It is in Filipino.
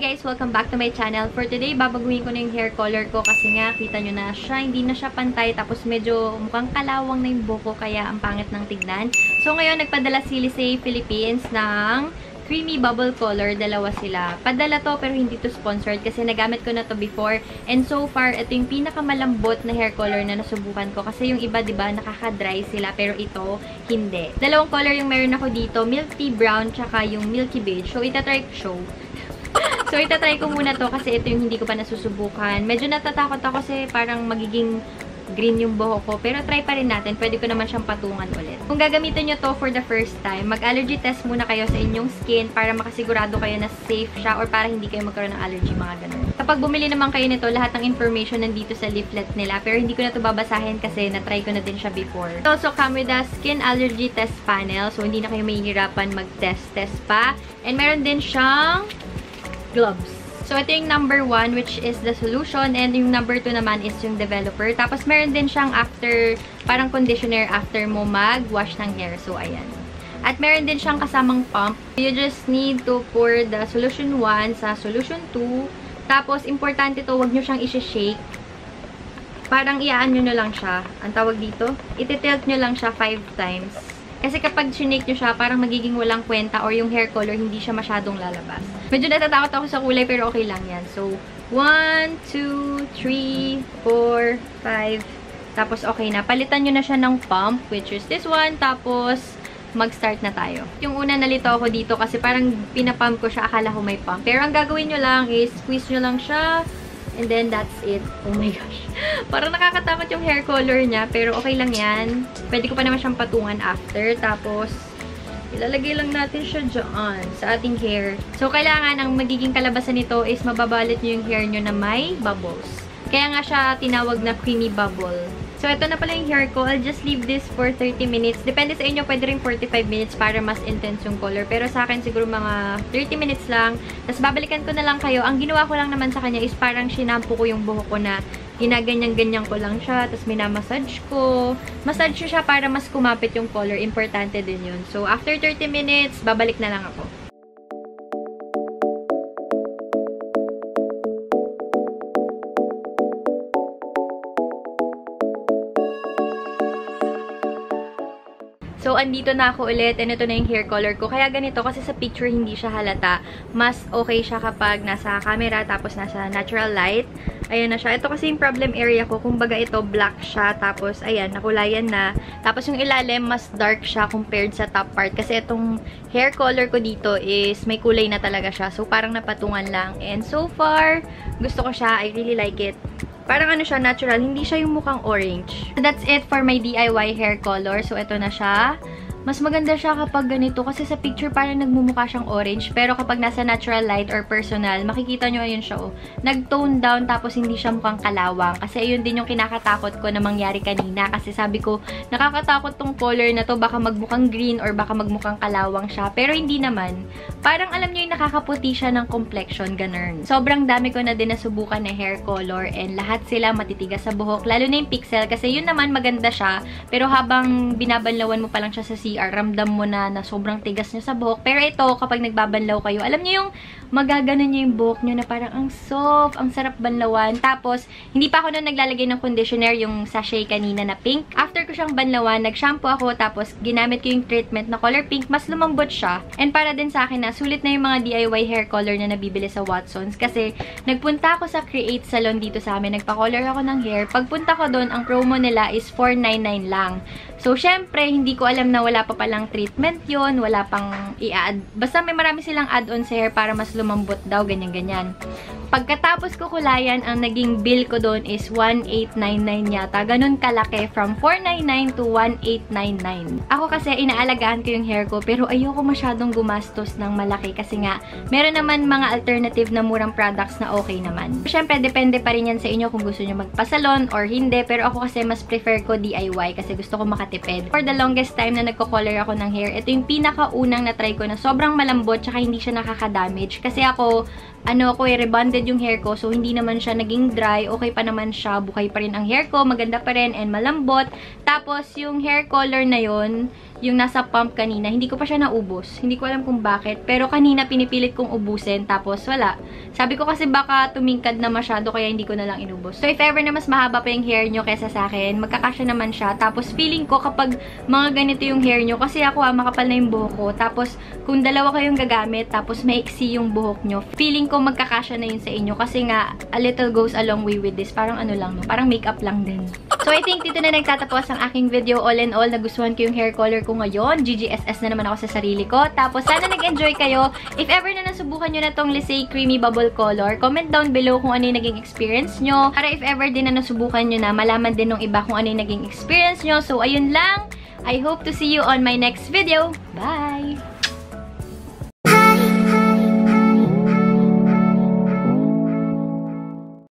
guys! Welcome back to my channel. For today, babaguhin ko na yung hair color ko kasi nga, kita nyo na siya, hindi na siya pantay, tapos medyo mukhang kalawang na yung buhok ko, kaya ang pangit ng tignan. So ngayon, nagpadala si Lisay Philippines ng creamy bubble color. Dalawa sila. Padala to pero hindi to sponsored kasi nagamit ko na to before. And so far, ito yung pinakamalambot na hair color na nasubukan ko. Kasi yung iba, diba, nakaka-dry sila pero ito, hindi. Dalawang color yung meron ako dito. Milk tea brown tsaka yung milky beige. So, itatry ko muna to kasi ito yung hindi ko pa nasusubukan. Medyo natatakot ako kasi parang magiging green yung buhok ko. Pero try pa rin natin. Pwede ko naman siyang patungan ulit. Kung gagamitin nyo to for the first time, mag-allergy test muna kayo sa inyong skin para makasigurado kayo na safe siya or para hindi kayo magkaroon ng allergy, mga ganun. Kapag bumili naman kayo nito, lahat ng information nandito sa leaflet nila. Pero hindi ko na to babasahin kasi na-try ko na din siya before. It also come with a skin allergy test panel. So, hindi na kayo mahihirapan mag-test pa. And meron din siyang gloves. So, ito yung number 1, which is the solution. And yung number 2 naman is yung developer. Tapos, meron din siyang after, parang conditioner after mo mag-wash ng hair. So, ayan. At meron din siyang kasamang pump. You just need to pour the solution 1 sa solution 2. Tapos, importante to, wag nyo siyang isi-shake. Parang iaan nyo na lang siya. Ang tawag dito, ititilt nyo lang siya 5 times. Kasi kapag sinake nyo siya, parang magiging walang kwenta or yung hair color, hindi siya masyadong lalabas. Medyo natatakot ako sa kulay, pero okay lang yan. So, 1, 2, 3, 4, 5. Tapos, okay na. Palitan nyo na siya ng pump, which is this one. Tapos, mag-start na tayo. Yung una, nalito ako dito kasi parang pinapump ko siya. Akala ko may pump. Pero ang gagawin nyo lang is, squeeze nyo lang siya. And then, that's it. Oh my gosh. Parang nakakatakot yung hair color niya. Pero okay lang yan. Pwede ko pa naman siyang patungan after. Tapos, ilalagay lang natin siya dyan sa ating hair. So, kailangan ang magiging kalabasan nito is mababalit nyo yung hair nyo na may bubbles. Kaya nga siya tinawag na creamy bubble. So, ito na pala yung hair ko. I'll just leave this for 30 minutes. Depende sa inyo, pwede rin 45 minutes para mas intense yung color. Pero sa akin, siguro mga 30 minutes lang. Tapos, babalikan ko na lang kayo. Ang ginawa ko lang naman sa kanya is parang shinampo ko yung buhok ko na ginaganyan-ganyan ko lang siya. Tapos, minamassage ko. Massage siya para mas kumapit yung color. Importante din yun. So, after 30 minutes, babalik na lang ako. So, andito na ako ulit. And ito na yung hair color ko. Kaya ganito, kasi sa picture hindi siya halata. Mas okay siya kapag nasa camera, tapos nasa natural light. Ayan na siya. Ito kasi yung problem area ko. Kumbaga ito, black siya. Tapos, ayan, nakulayan na. Tapos yung ilalim, mas dark siya compared sa top part. Kasi itong hair color ko dito is may kulay na talaga siya. So, parang napatungan lang. And so far, gusto ko siya. I really like it. Parang ano siya, natural. Hindi siya yung mukhang orange. So, that's it for my DIY hair color. So, ito na siya. Mas maganda siya kapag ganito. Kasi sa picture, parang nagmumukha siyang orange. Pero kapag nasa natural light or personal, makikita nyo, ayun siya, oh. Nag-tone down, tapos hindi siya mukhang kalawang. Kasi ayun din yung kinakatakot ko na mangyari kanina. Kasi sabi ko, nakakatakot tong color na to. Baka magmukhang green or baka magmukhang kalawang siya. Pero hindi naman. Parang alam nyo yung nakakaputi siya ng complexion, ganun. Sobrang dami ko na din nasubukan na hair color. And lahat sila matitigas sa buhok. Lalo na yung pixel. Kasi yun naman maganda siya. Pero habang binabanlawan mo pa lang siya sa CR, ramdam mo na sobrang tigas niya sa buhok. Pero ito, kapag nagbabanlaw kayo, alam niyo yung magaganon niyo yung buhok niyo na parang ang soft, ang sarap banlawan. Tapos, hindi pa ako na naglalagay ng conditioner, yung sachet kanina na pink. After ko siyang banlawan, nag-shampoo ako, tapos ginamit ko yung treatment na color pink, mas lumambot siya. And para din sa akin na, sulit na yung mga DIY hair color na nabibili sa Watsons. Kasi, nagpunta ako sa Create Salon dito sa amin, nagpa-color ako ng hair. Pagpunta ko doon, ang promo nila is $4.99 lang. So, syempre, hindi ko alam na wala pa palang treatment yon, wala pang i-add. Basta may marami silang add-on sa hair para mas lumambot daw, ganyan-ganyan. Pagkatapos ko kulayan, ang naging bill ko doon is 1,899 yata. Ganun kalaki, from 499 to 1,899. Ako kasi, inaalagaan ko yung hair ko, pero ayoko masyadong gumastos ng malaki kasi nga, meron naman mga alternative na murang products na okay naman. Siyempre, depende pa rin yan sa inyo kung gusto nyo magpasalon or hindi, pero ako kasi mas prefer ko DIY kasi gusto ko makatipid. For the longest time na nagko-color ako ng hair, ito yung pinakaunang na-try ko na sobrang malambot tsaka hindi siya nakaka-damage. Kasi ako, rebonded yung hair ko. So, hindi naman siya naging dry. Okay pa naman siya. Bukay pa rin ang hair ko. Maganda pa rin and malambot. Tapos, yung hair color na yun, yung nasa pump kanina, hindi ko pa siya naubos. Hindi ko alam kung bakit. Pero kanina pinipilit kong ubusin, tapos wala. Sabi ko kasi baka tumingkad na masyado, kaya hindi ko na lang inubos. So, if ever na mas mahaba pa yung hair nyo kesa sa akin, magkakasya naman siya. Tapos, feeling ko kapag mga ganito yung hair nyo, kasi ako makapal na yung buhok ko. Tapos, kung dalawa kayong gagamit, tapos maiksi yung buhok nyo, feeling ko magkakasya na yun sa inyo. Kasi nga, a little goes a long way with this. Parang ano lang, no? Parang makeup lang din. So, I think dito na nagtatapos ang aking video. All in all, nagustuhan ko yung hair color ko ngayon. GGSS na naman ako sa sarili ko. Tapos, sana nag-enjoy kayo. If ever na nasubukan nyo na tong Lisay Creamy Bubble Color, comment down below kung ano yung naging experience nyo. Para if ever din na nasubukan nyo na, malaman din ng iba kung ano yung naging experience nyo. So, ayun lang. I hope to see you on my next video. Bye!